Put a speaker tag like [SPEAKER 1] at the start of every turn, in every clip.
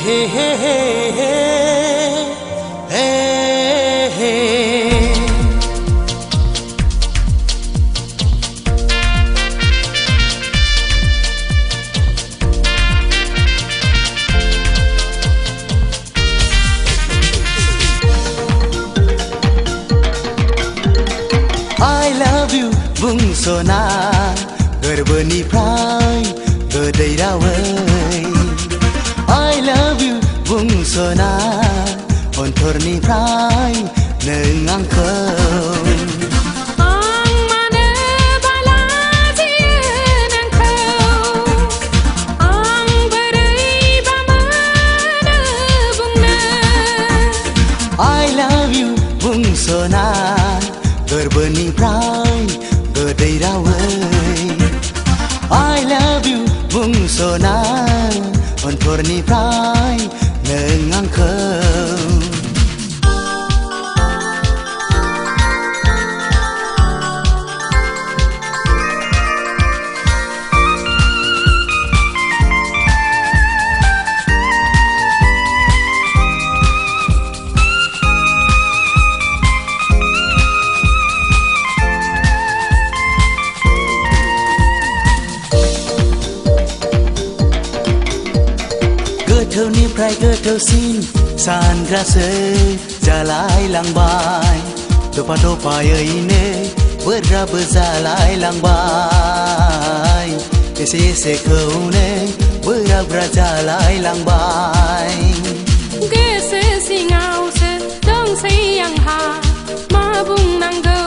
[SPEAKER 1] hey, hey, hey, hey, hey. I love you बुंस'ना गोरबोनिफ्राय गोदै रावै I love you बुंस'ना अन्थरनिफ्राय नों आंखौ I love you बुंस'ना गोरबोनिफ्राय गोदै रावै I love you बुंस'ना अन्थरनिफ्राय नों आंखौ गोथौनिफ्राय गोथौसिन सानग्रासो जालायलांबाय दफा दफायैनो बोराबो जालायलांबाय एसे एसेखौनो बोराब्रा जालायलांबाय
[SPEAKER 2] गोसो सिङावसो दंसै आंहा मा बुंनांगौ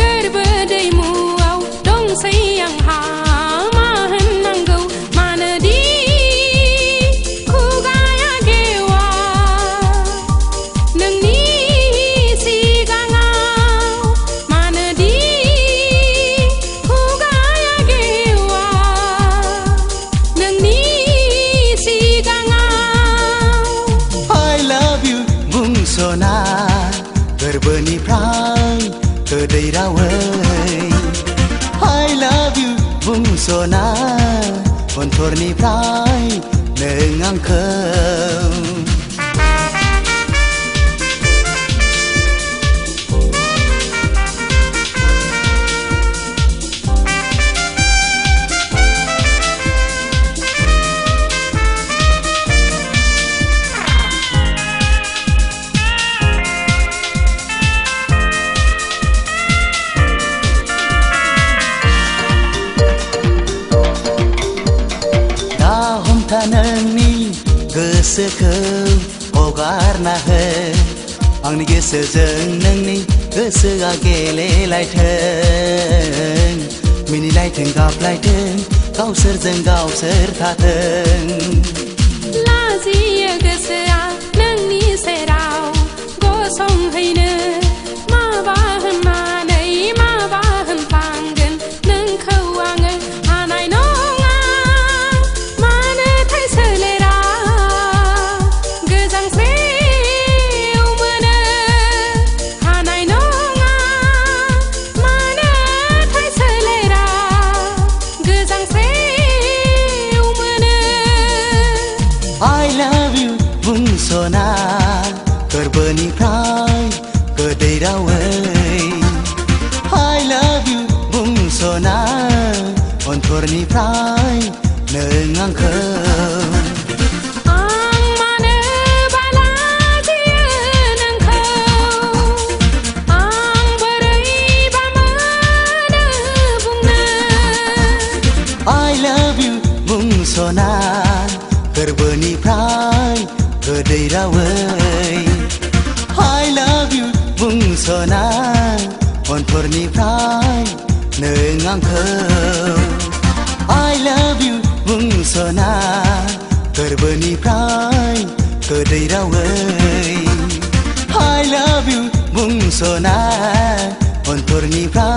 [SPEAKER 2] गोरबो दैमुआव दंसै आंहा मा होननांगौ मानोदि
[SPEAKER 1] बुंस'ना गोरबोनिफ्राय गोदै रावै I love you बुंस'ना अन्थरनिफ्राय नों आंखौ नोंनि गोसोखौ हगारना हो आंनि गोसोजों नोंनि गोसोआ गेलेलायथों मिनिलायथों गाबलायथों गावसोरजों गावसोर थाथों
[SPEAKER 2] लाजियो गोसोआ नोंनि सेराव गसंहैनो माबा होननानै माबा होनफ्लांगोन नोंखौ आङो हानाय नङा
[SPEAKER 1] I love you बुंस'ना गोरबोनिफ्राय गोदै रावै I love you बुंस'ना अन्थरनिफ्राय नों आंखौ I love you बुंस'ना गोरबोनिफ्राय गोदै रावै I love you बुंस'ना अन्थरनिफ्राय नों आंखौ I love you बुंस'ना गोरबोनिफ्राय गोदै रावै I love you बुंस'ना अन्थरनिफ्राय